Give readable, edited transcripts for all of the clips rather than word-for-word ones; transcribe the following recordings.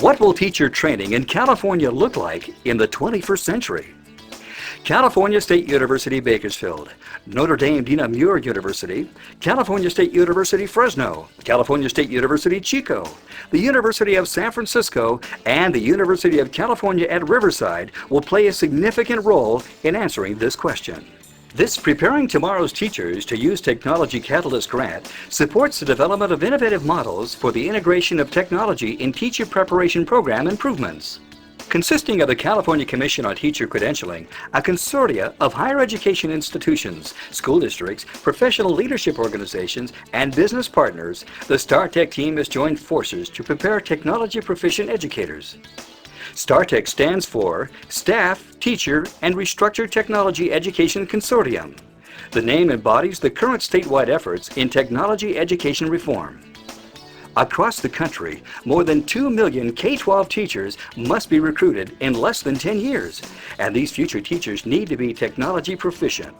What will teacher training in California look like in the 21st century? California State University, Bakersfield, Notre Dame Dina Muir University, California State University, Fresno, California State University, Chico, the University of San Francisco, and the University of California at Riverside will play a significant role in answering this question. This Preparing Tomorrow's Teachers to Use Technology Catalyst grant supports the development of innovative models for the integration of technology in teacher preparation program improvements. Consisting of the California Commission on Teacher Credentialing, a consortia of higher education institutions, school districts, professional leadership organizations, and business partners, the StarTEC team has joined forces to prepare technology proficient educators. StarTEC stands for Staff, Teacher, and Restructured Technology Education Consortium. The name embodies the current statewide efforts in technology education reform. Across the country, more than 2 million K-12 teachers must be recruited in less than 10 years, and these future teachers need to be technology proficient.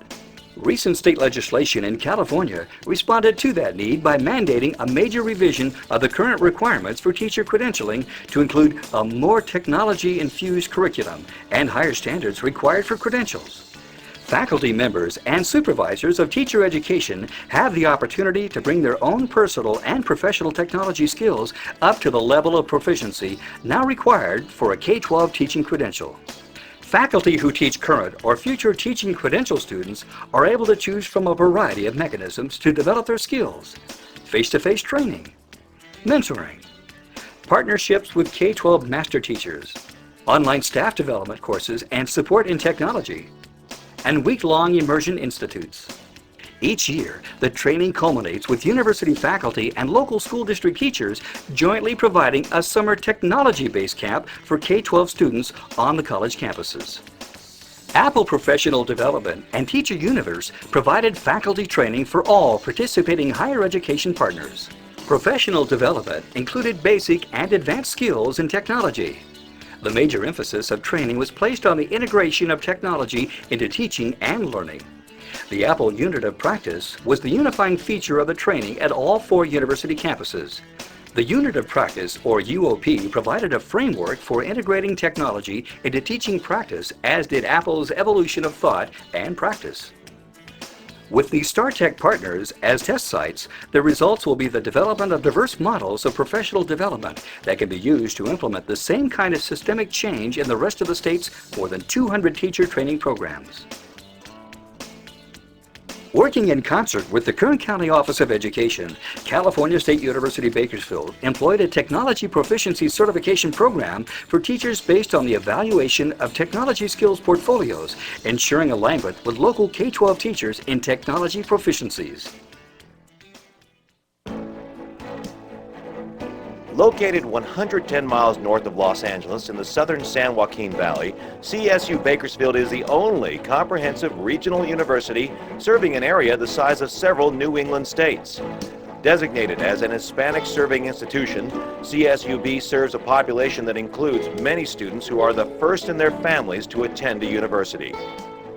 Recent state legislation in California responded to that need by mandating a major revision of the current requirements for teacher credentialing to include a more technology-infused curriculum and higher standards required for credentials. Faculty members and supervisors of teacher education have the opportunity to bring their own personal and professional technology skills up to the level of proficiency now required for a K-12 teaching credential. Faculty who teach current or future teaching credential students are able to choose from a variety of mechanisms to develop their skills: face-to-face training, mentoring, partnerships with K-12 master teachers, online staff development courses and support in technology, and week-long immersion institutes. Each year, the training culminates with university faculty and local school district teachers jointly providing a summer technology-based camp for K-12 students on the college campuses. Apple Professional Development and Teacher Universe provided faculty training for all participating higher education partners. Professional development included basic and advanced skills in technology. The major emphasis of training was placed on the integration of technology into teaching and learning. The Apple Unit of Practice was the unifying feature of the training at all 4 university campuses. The Unit of Practice, or UOP, provided a framework for integrating technology into teaching practice, as did Apple's evolution of thought and practice. With the StarTEC partners as test sites, the results will be the development of diverse models of professional development that can be used to implement the same kind of systemic change in the rest of the state's more than 200 teacher training programs. Working in concert with the Kern County Office of Education, California State University, Bakersfield employed a technology proficiency certification program for teachers based on the evaluation of technology skills portfolios, ensuring alignment with local K-12 teachers in technology proficiencies. Located 110 miles north of Los Angeles in the southern San Joaquin Valley, CSU Bakersfield is the only comprehensive regional university serving an area the size of several New England states. Designated as an Hispanic-serving institution, CSUB serves a population that includes many students who are the first in their families to attend a university.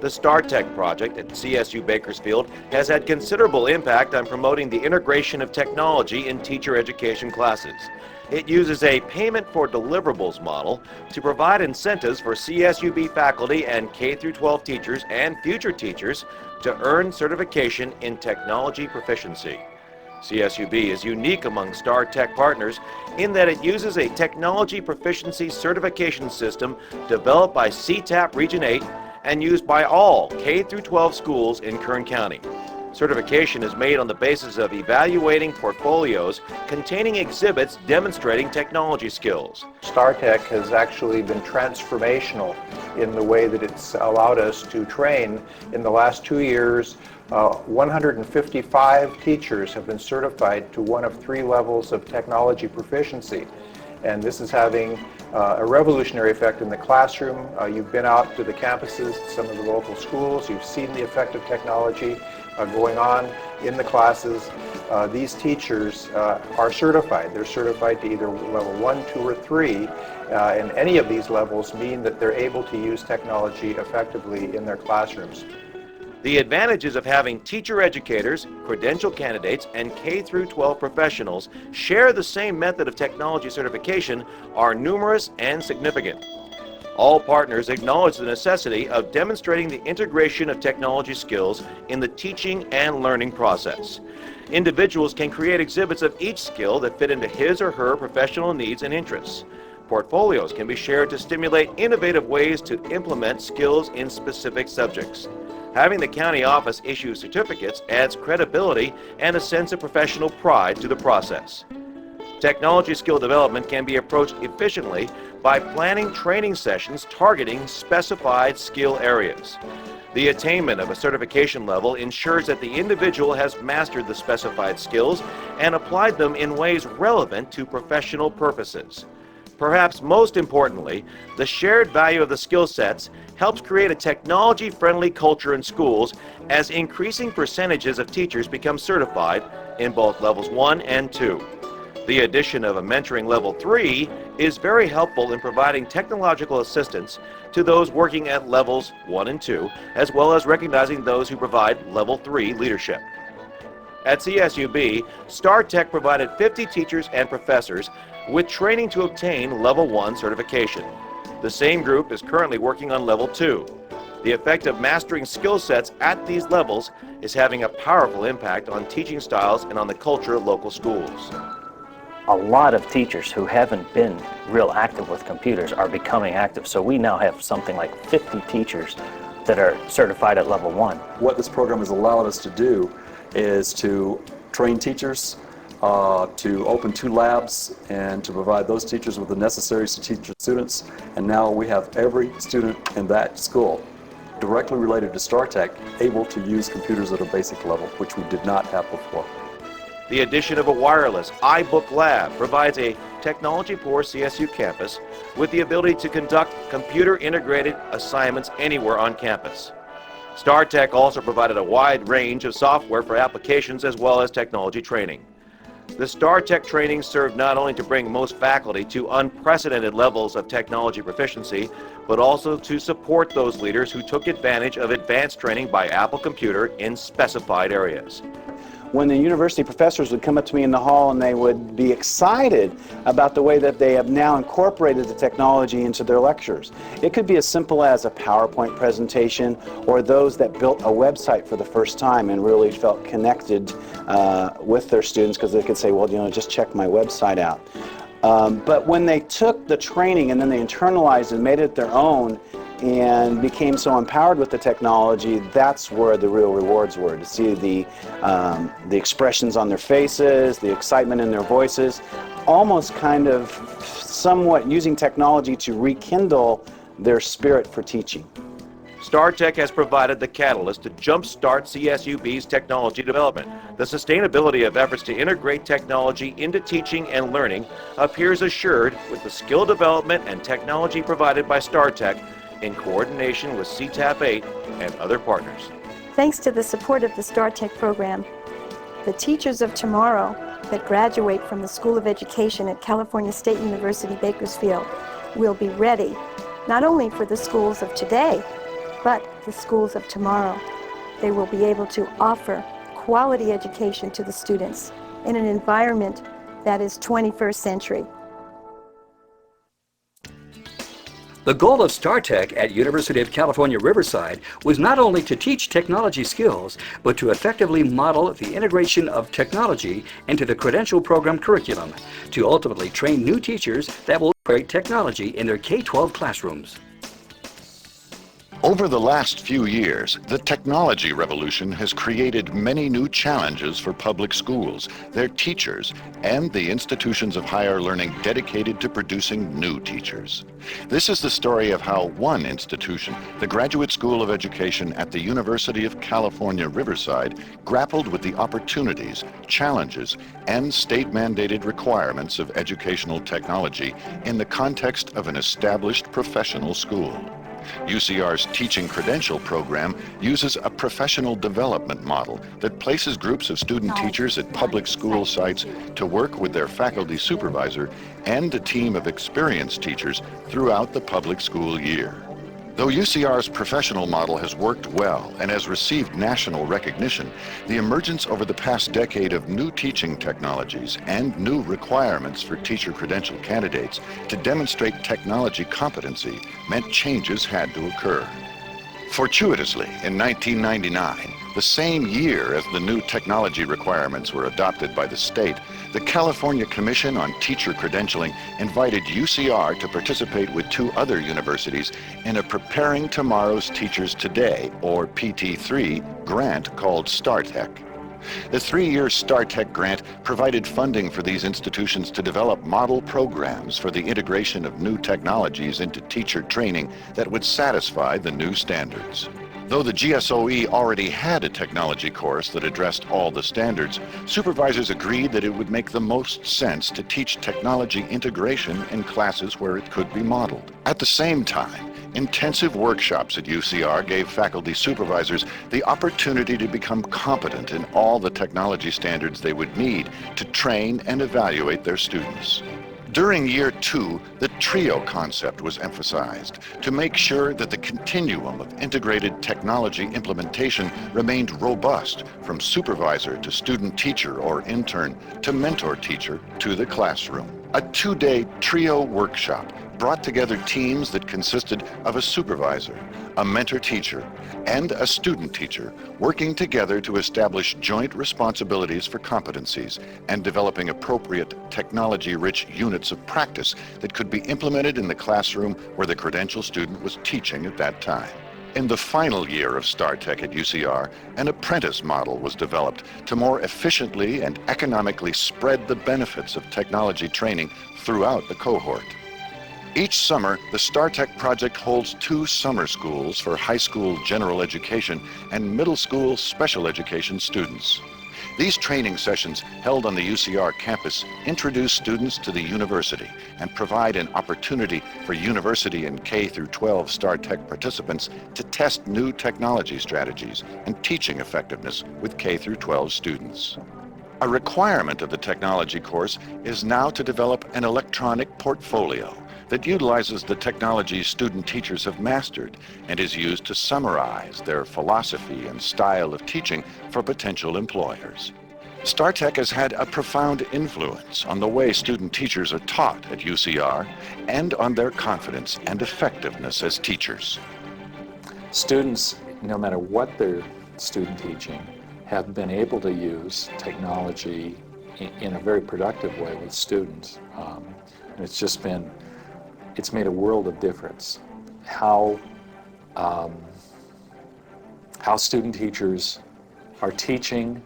The StarTEC project at CSU Bakersfield has had considerable impact on promoting the integration of technology in teacher education classes. It uses a payment for deliverables model to provide incentives for CSUB faculty and K-12 teachers and future teachers to earn certification in technology proficiency. CSUB is unique among StarTEC partners in that it uses a technology proficiency certification system developed by CTAP Region 8 and used by all K-12 schools in Kern County. Certification is made on the basis of evaluating portfolios containing exhibits demonstrating technology skills. StarTEC has actually been transformational in the way that it's allowed us to train. In the last 2 years, 155 teachers have been certified to one of 3 levels of technology proficiency. And this is having a revolutionary effect in the classroom. You've been out to the campuses, some of the local schools. You've seen the effect of technology going on in the classes. These teachers are certified. They're certified to either level 1, 2, or 3. And any of these levels mean that they're able to use technology effectively in their classrooms. The advantages of having teacher educators, credential candidates, and K-12 professionals share the same method of technology certification are numerous and significant. All partners acknowledge the necessity of demonstrating the integration of technology skills in the teaching and learning process. Individuals can create exhibits of each skill that fit into his or her professional needs and interests. Portfolios can be shared to stimulate innovative ways to implement skills in specific subjects. Having the county office issue certificates adds credibility and a sense of professional pride to the process. Technology skill development can be approached efficiently by planning training sessions targeting specified skill areas. The attainment of a certification level ensures that the individual has mastered the specified skills and applied them in ways relevant to professional purposes. Perhaps most importantly, the shared value of the skill sets helps create a technology-friendly culture in schools as increasing percentages of teachers become certified in both levels 1 and 2. The addition of a mentoring level 3 is very helpful in providing technological assistance to those working at levels 1 and 2, as well as recognizing those who provide level 3 leadership. At CSUB, StarTEC provided 50 teachers and professors with training to obtain level 1 certification. The same group is currently working on level 2. The effect of mastering skill sets at these levels is having a powerful impact on teaching styles and on the culture of local schools. A lot of teachers who haven't been real active with computers are becoming active. So we now have something like 50 teachers that are certified at level 1. What this program has allowed us to do is to train teachers, to open 2 labs, and to provide those teachers with the necessaries to teach the students. And now we have every student in that school, directly related to StarTEC, able to use computers at a basic level, which we did not have before. The addition of a wireless iBook lab provides a technology-poor CSU campus with the ability to conduct computer-integrated assignments anywhere on campus. StarTEC also provided a wide range of software for applications as well as technology training. The StarTEC training served not only to bring most faculty to unprecedented levels of technology proficiency, but also to support those leaders who took advantage of advanced training by Apple Computer in specified areas. When the university professors would come up to me in the hall and they would be excited about the way that they have now incorporated the technology into their lectures. It could be as simple as a PowerPoint presentation, or those that built a website for the first time and really felt connected with their students because they could say, well, you know, just check my website out. But when they took the training and then they internalized and made it their own and became so empowered with the technology, that's where the real rewards were, to see the expressions on their faces, the excitement in their voices, almost kind of somewhat using technology to rekindle their spirit for teaching. StarTEC has provided the catalyst to jumpstart CSUB's technology development. The sustainability of efforts to integrate technology into teaching and learning appears assured with the skill development and technology provided by StarTEC in coordination with CTAP 8 and other partners. Thanks to the support of the StarTEC program, the teachers of tomorrow that graduate from the School of Education at California State University, Bakersfield will be ready not only for the schools of today, but the schools of tomorrow. They will be able to offer quality education to the students in an environment that is 21st century. The goal of StarTEC at University of California, Riverside was not only to teach technology skills, but to effectively model the integration of technology into the credential program curriculum to ultimately train new teachers that will integrate technology in their K-12 classrooms. Over the last few years, the technology revolution has created many new challenges for public schools, their teachers, and the institutions of higher learning dedicated to producing new teachers. This is the story of how one institution, the Graduate School of Education at the University of California, Riverside, grappled with the opportunities, challenges, and state-mandated requirements of educational technology in the context of an established professional school. UCR's Teaching Credential program uses a professional development model that places groups of student teachers at public school sites to work with their faculty supervisor and a team of experienced teachers throughout the public school year. Though UCR's professional model has worked well and has received national recognition, the emergence over the past decade of new teaching technologies and new requirements for teacher credential candidates to demonstrate technology competency meant changes had to occur. Fortuitously, in 1999, the same year as the new technology requirements were adopted by the state, the California Commission on Teacher Credentialing invited UCR to participate with 2 other universities in a Preparing Tomorrow's Teachers Today, or PT3, grant called StarTEC. The 3-year StarTEC grant provided funding for these institutions to develop model programs for the integration of new technologies into teacher training that would satisfy the new standards. Though the GSOE already had a technology course that addressed all the standards, supervisors agreed that it would make the most sense to teach technology integration in classes where it could be modeled. At the same time, intensive workshops at UCR gave faculty supervisors the opportunity to become competent in all the technology standards they would need to train and evaluate their students. During year 2, the TRIO concept was emphasized to make sure that the continuum of integrated technology implementation remained robust from supervisor to student teacher or intern to mentor teacher to the classroom. A 2-day TRIO workshop brought together teams that consisted of a supervisor, a mentor teacher, and a student teacher working together to establish joint responsibilities for competencies and developing appropriate technology-rich units of practice that could be implemented in the classroom where the credential student was teaching at that time. In the final year of StarTEC at UCR, an apprentice model was developed to more efficiently and economically spread the benefits of technology training throughout the cohort. Each summer, the StarTEC project holds 2 summer schools for high school general education and middle school special education students. These training sessions held on the UCR campus introduce students to the university and provide an opportunity for university and K-12 StarTEC participants to test new technology strategies and teaching effectiveness with K-12 students. A requirement of the technology course is now to develop an electronic portfolio that utilizes the technologies student teachers have mastered and is used to summarize their philosophy and style of teaching for potential employers. StarTEC has had a profound influence on the way student teachers are taught at UCR and on their confidence and effectiveness as teachers. Students, no matter what they're student teaching, have been able to use technology in a very productive way with students. And it's made a world of difference. How student teachers are teaching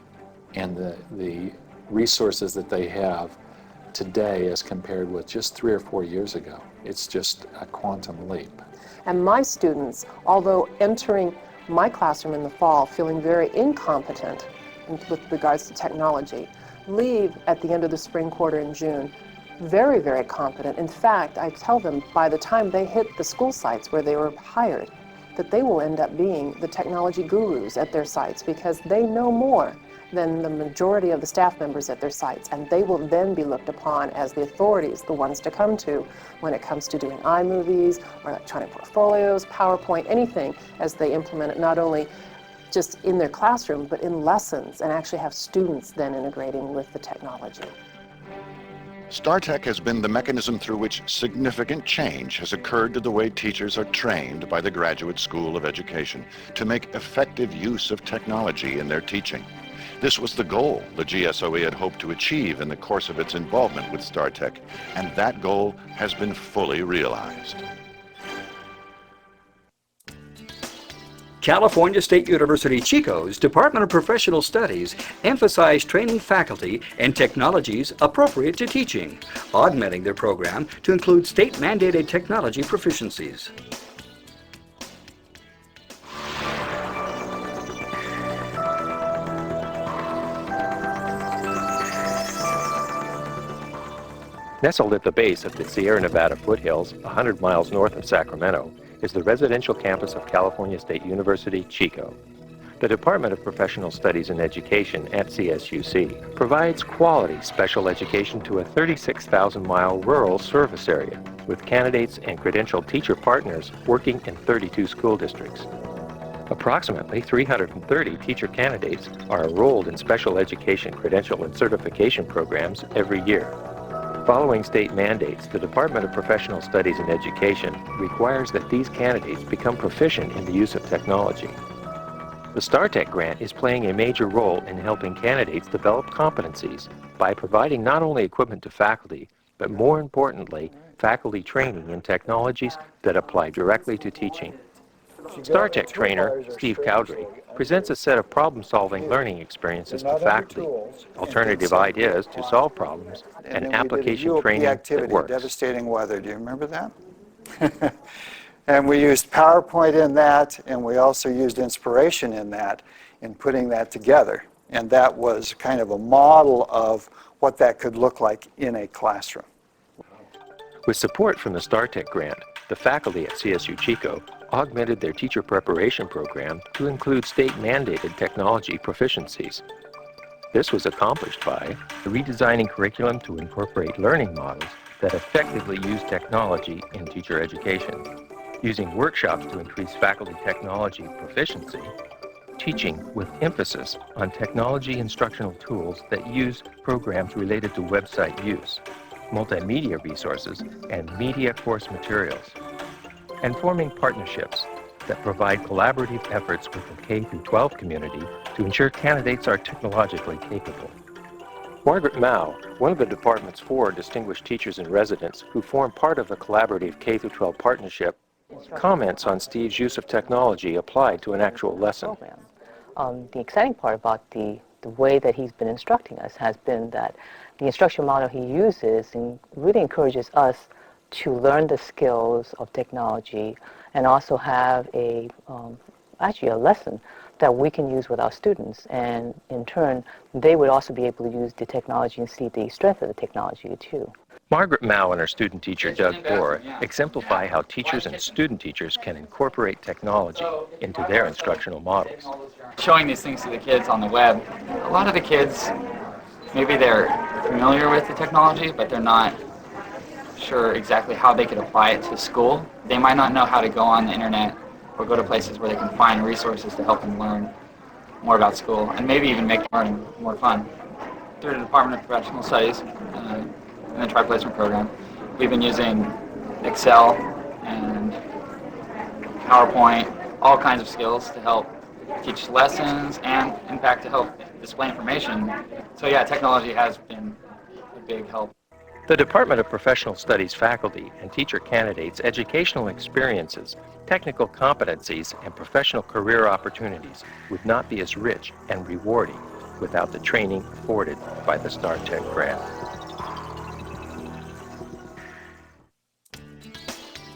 and the resources that they have today as compared with just 3 or 4 years ago. It's just a quantum leap. And my students, although entering my classroom in the fall feeling very incompetent with regards to technology, leave at the end of the spring quarter in June very, very competent. In fact, I tell them by the time they hit the school sites where they were hired, that they will end up being the technology gurus at their sites because they know more than the majority of the staff members at their sites, and they will then be looked upon as the authorities, the ones to come to when it comes to doing iMovies or electronic portfolios, PowerPoint, anything, as they implement it not only just in their classroom, but in lessons, and actually have students then integrating with the technology. StarTEC has been the mechanism through which significant change has occurred to the way teachers are trained by the Graduate School of Education to make effective use of technology in their teaching. This was the goal the GSOE had hoped to achieve in the course of its involvement with StarTEC, and that goal has been fully realized. California State University Chico's Department of Professional Studies emphasized training faculty in technologies appropriate to teaching, augmenting their program to include state-mandated technology proficiencies. Nestled at the base of the Sierra Nevada foothills, 100 miles north of Sacramento, is the residential campus of California State University, Chico. The Department of Professional Studies and Education at CSUC provides quality special education to a 36,000-mile rural service area, with candidates and credentialed teacher partners working in 32 school districts. Approximately 330 teacher candidates are enrolled in special education credential and certification programs every year. Following state mandates, the Department of Professional Studies and Education requires that these candidates become proficient in the use of technology. The StarTEC grant is playing a major role in helping candidates develop competencies by providing not only equipment to faculty, but more importantly, faculty training in technologies that apply directly to teaching. StarTEC trainer Steve Cowdrey presents a set of problem-solving learning experiences to faculty, alternative ideas to solve problems, and application training that works. Devastating weather, do you remember that? And we used PowerPoint in that, and we also used inspiration in that, in putting that together. And that was kind of a model of what that could look like in a classroom. With support from the StarTEC grant, the faculty at CSU Chico augmented their teacher preparation program to include state-mandated technology proficiencies. This was accomplished by redesigning curriculum to incorporate learning models that effectively use technology in teacher education, using workshops to increase faculty technology proficiency, teaching with emphasis on technology instructional tools that use programs related to website use, multimedia resources, and media course materials, and forming partnerships that provide collaborative efforts with the K-12 community to ensure candidates are technologically capable. Margaret Mao, one of the department's 4 distinguished teachers in residence who form part of the collaborative K-12 partnership, comments on Steve's use of technology applied to an actual lesson. The exciting part about the way that he's been instructing us has been that the instruction model he uses really encourages us to learn the skills of technology and also have actually a lesson that we can use with our students, and in turn they would also be able to use the technology and see the strength of the technology too. Margaret Mao and her student teacher Doug Bohr exemplify how teachers and student teachers can incorporate technology into their instructional models. Showing these things to the kids on the web, a lot of the kids, maybe they're familiar with the technology, but they're not sure exactly how they could apply it to school. They might not know how to go on the internet or go to places where they can find resources to help them learn more about school and maybe even make learning more fun. Through the Department of Professional Studies in the Tri-Placement program, we've been using Excel and PowerPoint, all kinds of skills to help teach lessons and, in fact, to help display information. So yeah, technology has been a big help. The Department of Professional Studies faculty and teacher candidates' educational experiences, technical competencies, and professional career opportunities would not be as rich and rewarding without the training afforded by the StarTEC grant.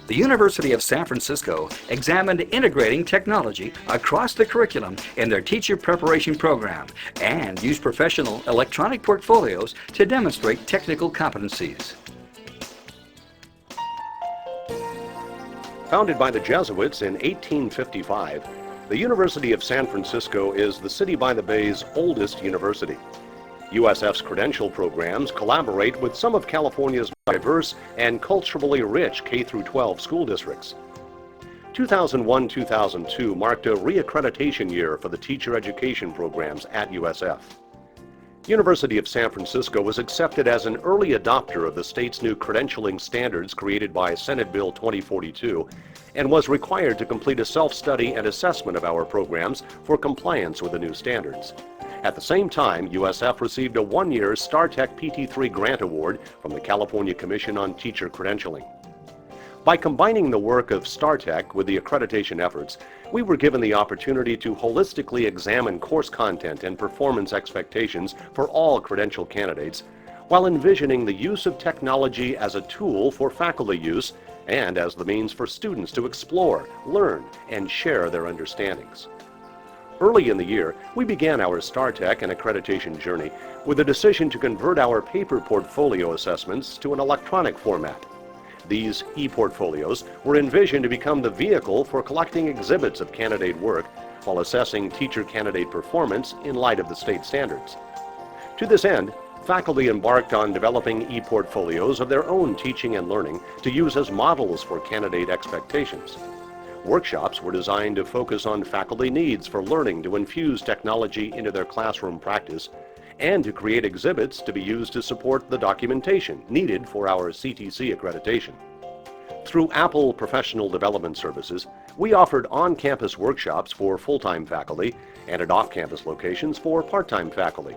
The University of San Francisco examined integrating technology across the curriculum in their teacher preparation program and used professional electronic portfolios to demonstrate technical competencies. Founded by the Jesuits in 1855, the University of San Francisco is the City by the Bay's oldest university. USF's credential programs collaborate with some of California's diverse and culturally rich K-12 school districts. 2001-2002 marked a reaccreditation year for the teacher education programs at USF. University of San Francisco was accepted as an early adopter of the state's new credentialing standards created by Senate Bill 2042 and was required to complete a self-study and assessment of our programs for compliance with the new standards. At the same time, USF received a one-year StarTEC PT3 grant award from the California Commission on Teacher Credentialing. By combining the work of StarTEC with the accreditation efforts, we were given the opportunity to holistically examine course content and performance expectations for all credential candidates, while envisioning the use of technology as a tool for faculty use and as the means for students to explore, learn, and share their understandings. Early in the year, we began our StarTEC and accreditation journey with a decision to convert our paper portfolio assessments to an electronic format. These e-portfolios were envisioned to become the vehicle for collecting exhibits of candidate work, while assessing teacher candidate performance in light of the state standards. To this end, faculty embarked on developing e-portfolios of their own teaching and learning to use as models for candidate expectations. Workshops were designed to focus on faculty needs for learning to infuse technology into their classroom practice and to create exhibits to be used to support the documentation needed for our CTC accreditation. Through Apple Professional Development Services, we offered on-campus workshops for full-time faculty and at off-campus locations for part-time faculty.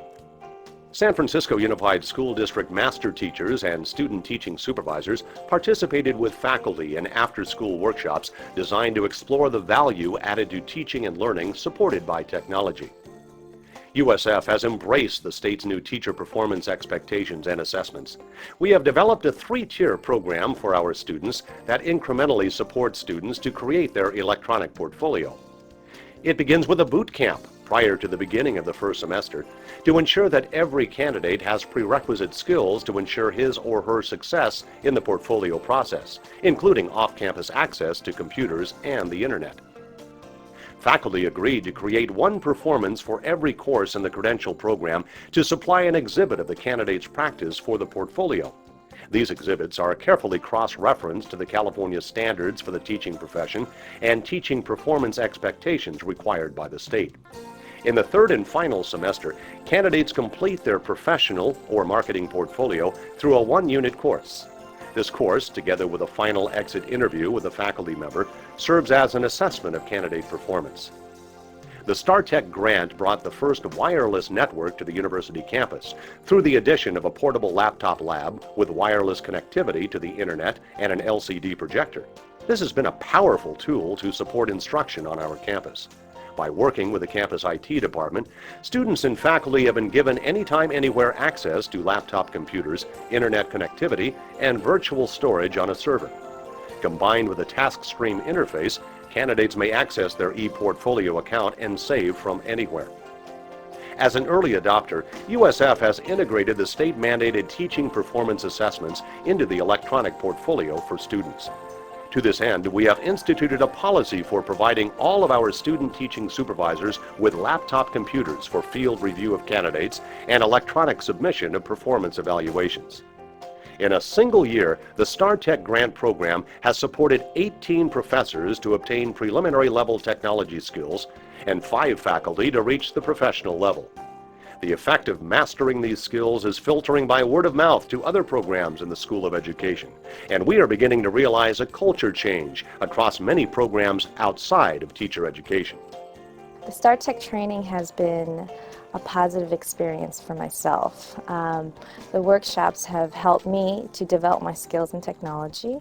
San Francisco Unified School District master teachers and student teaching supervisors participated with faculty in after-school workshops designed to explore the value added to teaching and learning supported by technology. USF has embraced the state's new teacher performance expectations and assessments. We have developed a 3-tier program for our students that incrementally supports students to create their electronic portfolio. It begins with a boot camp prior to the beginning of the first semester to ensure that every candidate has prerequisite skills to ensure his or her success in the portfolio process, including off-campus access to computers and the internet. Faculty agreed to create one performance for every course in the credential program to supply an exhibit of the candidate's practice for the portfolio. These exhibits are carefully cross-referenced to the California standards for the teaching profession and teaching performance expectations required by the state. In the third and final semester, candidates complete their professional or marketing portfolio through a 1-unit course. This course, together with a final exit interview with a faculty member, serves as an assessment of candidate performance. The StarTEC grant brought the first wireless network to the university campus through the addition of a portable laptop lab with wireless connectivity to the internet and an LCD projector. This has been a powerful tool to support instruction on our campus. By working with the campus IT department, students and faculty have been given anytime, anywhere access to laptop computers, internet connectivity, and virtual storage on a server. Combined with a task stream interface, candidates may access their e-portfolio account and save from anywhere. As an early adopter, USF has integrated the state-mandated teaching performance assessments into the electronic portfolio for students. To this end, we have instituted a policy for providing all of our student teaching supervisors with laptop computers for field review of candidates and electronic submission of performance evaluations. In a single year, the StarTEC grant program has supported 18 professors to obtain preliminary level technology skills and 5 faculty to reach the professional level. The effect of mastering these skills is filtering by word of mouth to other programs in the School of Education, and we are beginning to realize a culture change across many programs outside of teacher education. The StarTEC training has been a positive experience for myself. The workshops have helped me to develop my skills in technology.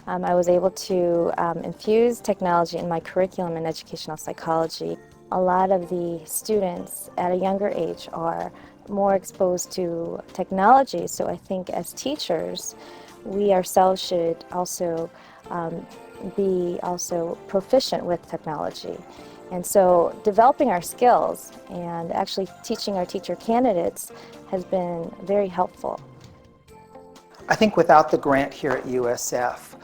I was able to infuse technology in my curriculum in educational psychology. A lot of the students at a younger age are more exposed to technology, so I think as teachers, we ourselves should also be proficient with technology. And so developing our skills and actually teaching our teacher candidates has been very helpful. I think without the grant here at USF,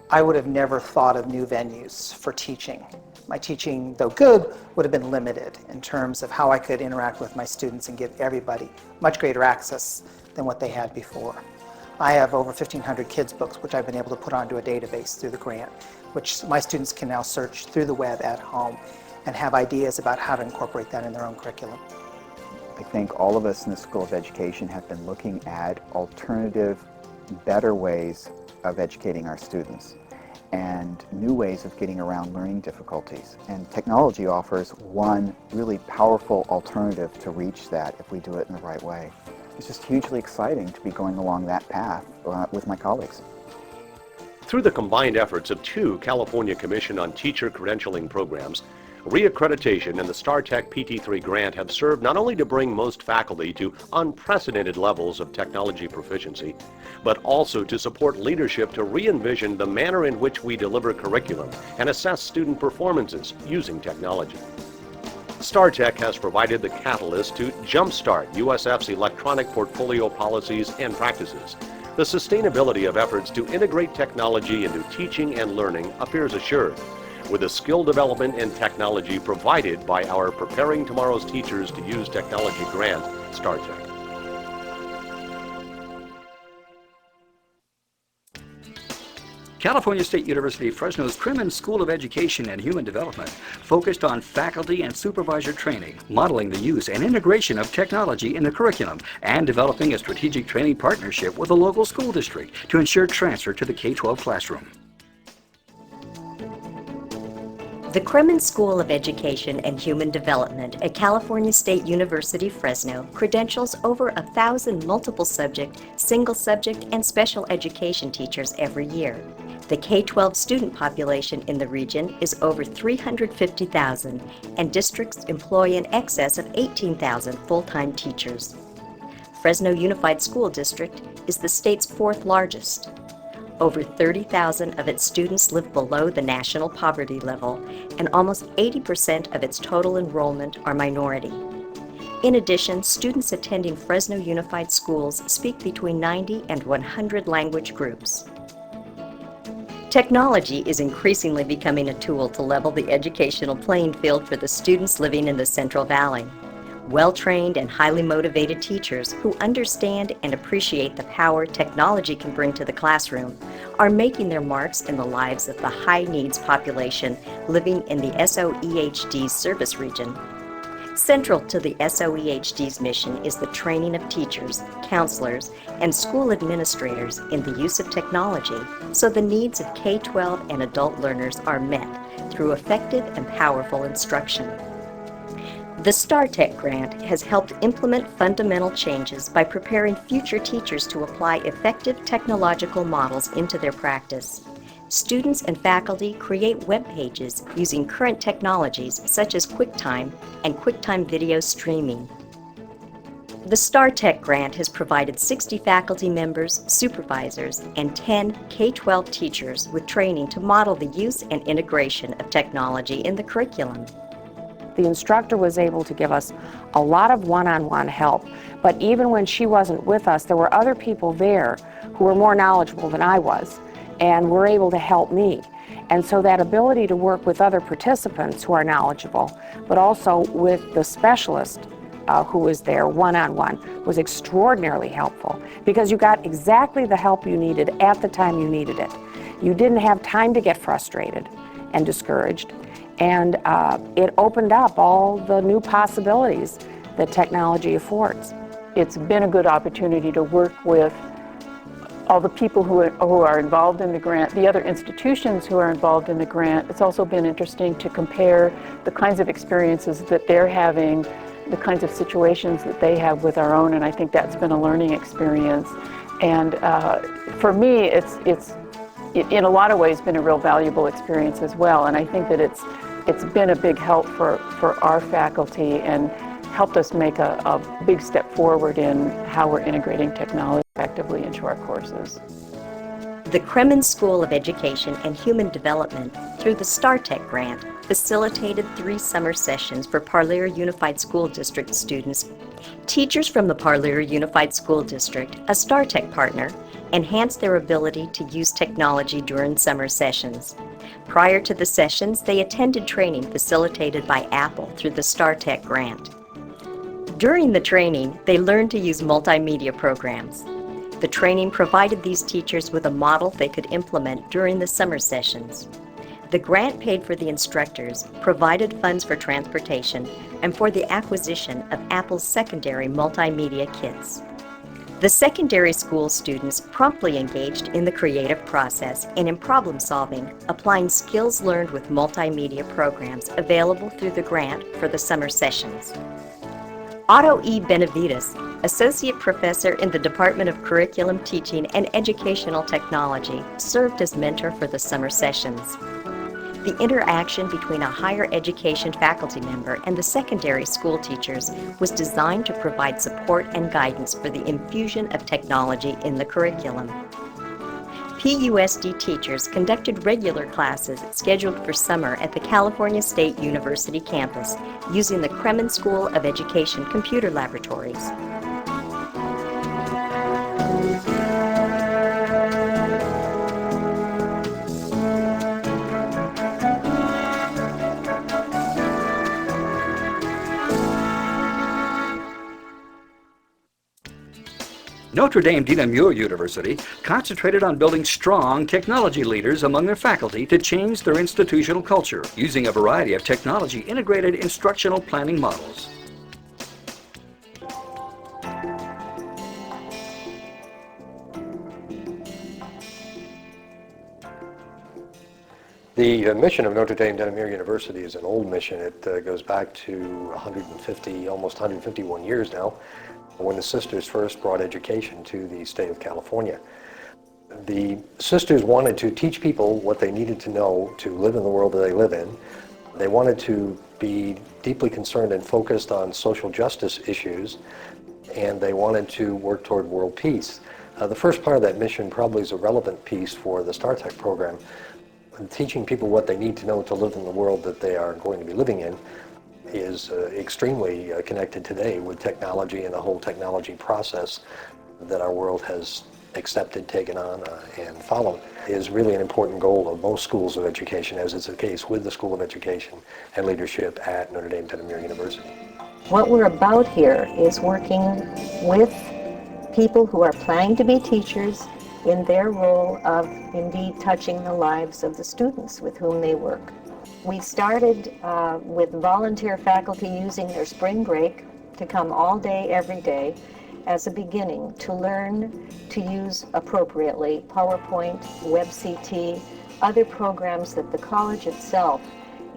I would have never thought of new venues for teaching. My teaching, though good, would have been limited in terms of how I could interact with my students and give everybody much greater access than what they had before. I have over 1,500 kids' books, which I've been able to put onto a database through the grant, which my students can now search through the web at home and have ideas about how to incorporate that in their own curriculum. I think all of us in the School of Education have been looking at alternative, better ways of educating our students and new ways of getting around learning difficulties. And technology offers one really powerful alternative to reach that if we do it in the right way. It's just hugely exciting to be going along that path with my colleagues. Through the combined efforts of 2 California Commission on Teacher Credentialing programs, reaccreditation and the StarTEC PT3 grant have served not only to bring most faculty to unprecedented levels of technology proficiency, but also to support leadership to re-envision the manner in which we deliver curriculum and assess student performances using technology. StarTEC has provided the catalyst to jumpstart USF's electronic portfolio policies and practices. The sustainability of efforts to integrate technology into teaching and learning appears assured. with the skill development and technology provided by our Preparing Tomorrow's Teachers to Use Technology grant, StarTEC. California State University Fresno's Crimmins School of Education and Human Development focused on faculty and supervisor training, modeling the use and integration of technology in the curriculum, and developing a strategic training partnership with a local school district to ensure transfer to the K-12 classroom. The Crimmins School of Education and Human Development at California State University, Fresno credentials over 1,000 multiple subject, single subject, and special education teachers every year. The K-12 student population in the region is over 350,000, and districts employ in excess of 18,000 full-time teachers. Fresno Unified School District is the state's fourth largest. Over 30,000 of its students live below the national poverty level, and almost 80% of its total enrollment are minority. In addition, students attending Fresno Unified Schools speak between 90 and 100 language groups. Technology is increasingly becoming a tool to level the educational playing field for the students living in the Central Valley. Well-trained and highly motivated teachers who understand and appreciate the power technology can bring to the classroom are making their marks in the lives of the high-needs population living in the SOEHD's service region. Central to the SOEHD's mission is the training of teachers, counselors, and school administrators in the use of technology so the needs of K-12 and adult learners are met through effective and powerful instruction. The StarTEC grant has helped implement fundamental changes by preparing future teachers to apply effective technological models into their practice. Students and faculty create web pages using current technologies such as QuickTime and QuickTime video streaming. The StarTEC grant has provided 60 faculty members, supervisors, and 10 K-12 teachers with training to model the use and integration of technology in the curriculum. The instructor was able to give us a lot of one-on-one help, but even when she wasn't with us, there were other people there who were more knowledgeable than I was and were able to help me. And so that ability to work with other participants who are knowledgeable, but also with the specialist who was there one-on-one, was extraordinarily helpful because you got exactly the help you needed at the time you needed it. You didn't have time to get frustrated and discouraged. And it opened up all the new possibilities that technology affords. It's been a good opportunity to work with all the people who are involved in the grant, the other institutions who are involved in the grant. It's also been interesting to compare the kinds of experiences that they're having, the kinds of situations that they have with our own, and I think that's been a learning experience. And for me, it's in a lot of ways been a real valuable experience as well, and I think that it's been a big help for our faculty and helped us make a big step forward in how we're integrating technology effectively into our courses. The Crimmins School of Education and Human Development, through the StarTEC grant, facilitated 3 summer sessions for Parlier Unified School District students. Teachers from the Parlier Unified School District, a StarTEC partner, enhanced their ability to use technology during summer sessions. Prior to the sessions, they attended training facilitated by Apple through the StarTEC grant. During the training, they learned to use multimedia programs. The training provided these teachers with a model they could implement during the summer sessions. The grant paid for the instructors, provided funds for transportation, and for the acquisition of Apple's secondary multimedia kits. The secondary school students promptly engaged in the creative process and in problem solving, applying skills learned with multimedia programs available through the grant for the summer sessions. Otto E. Benavides, Associate Professor in the Department of Curriculum Teaching and Educational Technology, served as mentor for the summer sessions. The interaction between a higher education faculty member and the secondary school teachers was designed to provide support and guidance for the infusion of technology in the curriculum. PUSD teachers conducted regular classes scheduled for summer at the California State University campus using the Crimmins School of Education computer laboratories. Notre Dame Dina Muir University concentrated on building strong technology leaders among their faculty to change their institutional culture using a variety of technology-integrated instructional planning models. The mission of Notre Dame Dina Muir University is an old mission. It goes back to almost 151 years now, when the sisters first brought education to the state of California. The sisters wanted to teach people what they needed to know to live in the world that they live in. They wanted to be deeply concerned and focused on social justice issues, and they wanted to work toward world peace. The first part of that mission probably is a relevant piece for the StarTEC program. Teaching people what they need to know to live in the world that they are going to be living in is extremely connected today with technology and the whole technology process that our world has accepted, taken on, and followed. Is really an important goal of most schools of education, as is the case with the School of Education and Leadership at Notre Dame Dina Muir University. What we're about here is working with people who are planning to be teachers in their role of indeed touching the lives of the students with whom they work. We started with volunteer faculty using their spring break to come all day, every day, as a beginning to learn to use appropriately PowerPoint, WebCT, other programs that the college itself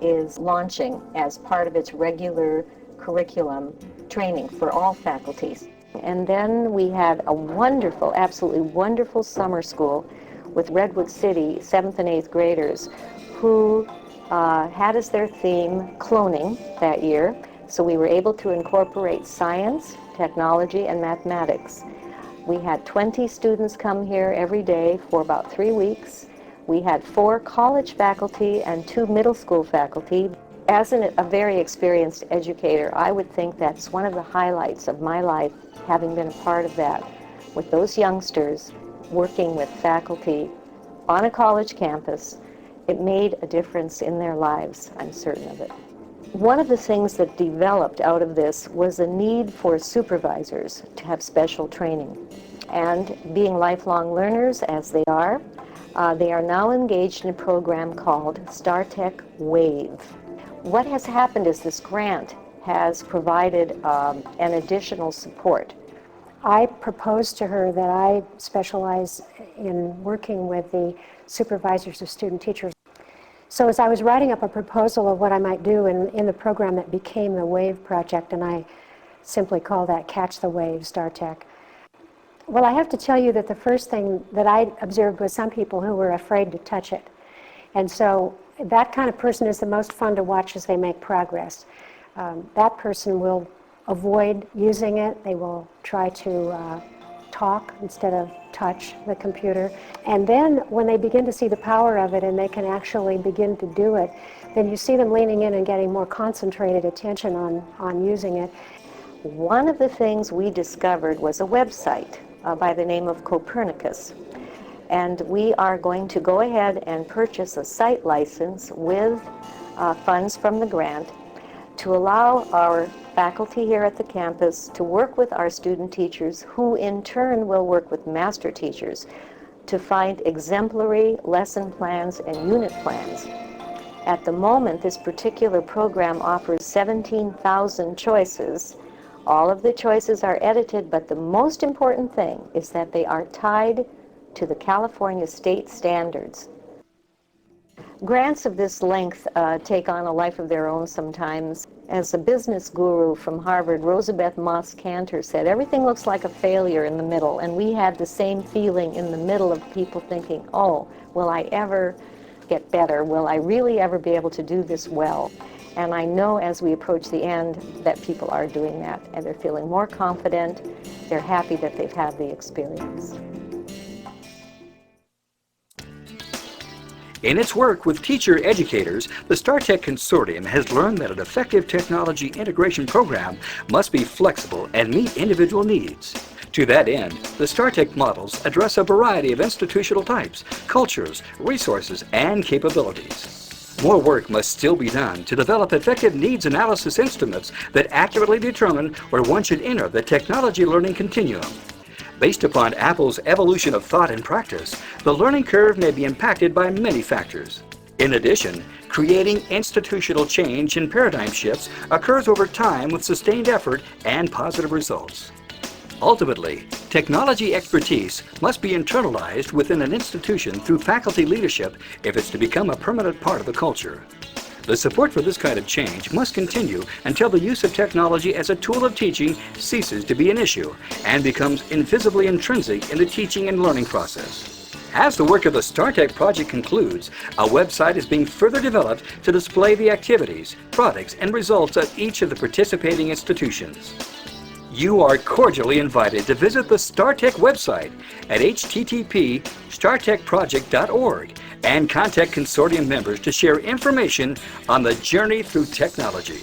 is launching as part of its regular curriculum training for all faculties. And then we had a wonderful, absolutely wonderful summer school with Redwood City 7th and 8th graders who had as their theme cloning that year. So we were able to incorporate science, technology, and mathematics. We had 20 students come here every day for about 3 weeks. We had 4 college faculty and 2 middle school faculty. As a very experienced educator, I would think that's one of the highlights of my life, having been a part of that, with those youngsters working with faculty on a college campus. It made a difference in their lives, I'm certain of it. One of the things that developed out of this was a need for supervisors to have special training. And being lifelong learners, as they are now engaged in a program called StarTEC Wave. What has happened is this grant has provided an additional support. I proposed to her that I specialize in working with the supervisors of student teachers. So as I was writing up a proposal of what I might do in the program that became the WAVE project, and I simply call that Catch the Wave, StarTEC. Well, I have to tell you that the first thing that I observed was some people who were afraid to touch it. And so that kind of person is the most fun to watch as they make progress. That person will avoid using it. They will try to talk instead of touch the computer. And then when they begin to see the power of it and they can actually begin to do it, then you see them leaning in and getting more concentrated attention on using it. One of the things we discovered was a website by the name of Copernicus. And we are going to go ahead and purchase a site license with funds from the grant to allow our faculty here at the campus to work with our student teachers, who in turn will work with master teachers to find exemplary lesson plans and unit plans. At the moment, this particular program offers 17,000 choices. All of the choices are edited, but the most important thing is that they are tied to the California state standards. Grants of this length take on a life of their own sometimes. As a business guru from Harvard, Rosabeth Moss Cantor, said, everything looks like a failure in the middle, and we had the same feeling in the middle of people thinking, oh, will I ever get better? Will I really ever be able to do this well? And I know as we approach the end that people are doing that, and they're feeling more confident. They're happy that they've had the experience. In its work with teacher educators, the StarTEC Consortium has learned that an effective technology integration program must be flexible and meet individual needs. To that end, the StarTEC models address a variety of institutional types, cultures, resources, and capabilities. More work must still be done to develop effective needs analysis instruments that accurately determine where one should enter the technology learning continuum. Based upon Apple's evolution of thought and practice, the learning curve may be impacted by many factors. In addition, creating institutional change and paradigm shifts occurs over time with sustained effort and positive results. Ultimately, technology expertise must be internalized within an institution through faculty leadership if it's to become a permanent part of the culture. The support for this kind of change must continue until the use of technology as a tool of teaching ceases to be an issue and becomes invisibly intrinsic in the teaching and learning process. As the work of the StarTEC project concludes, a website is being further developed to display the activities, products, and results of each of the participating institutions. You are cordially invited to visit the StarTEC website at http://startecproject.org and contact consortium members to share information on the journey through technology.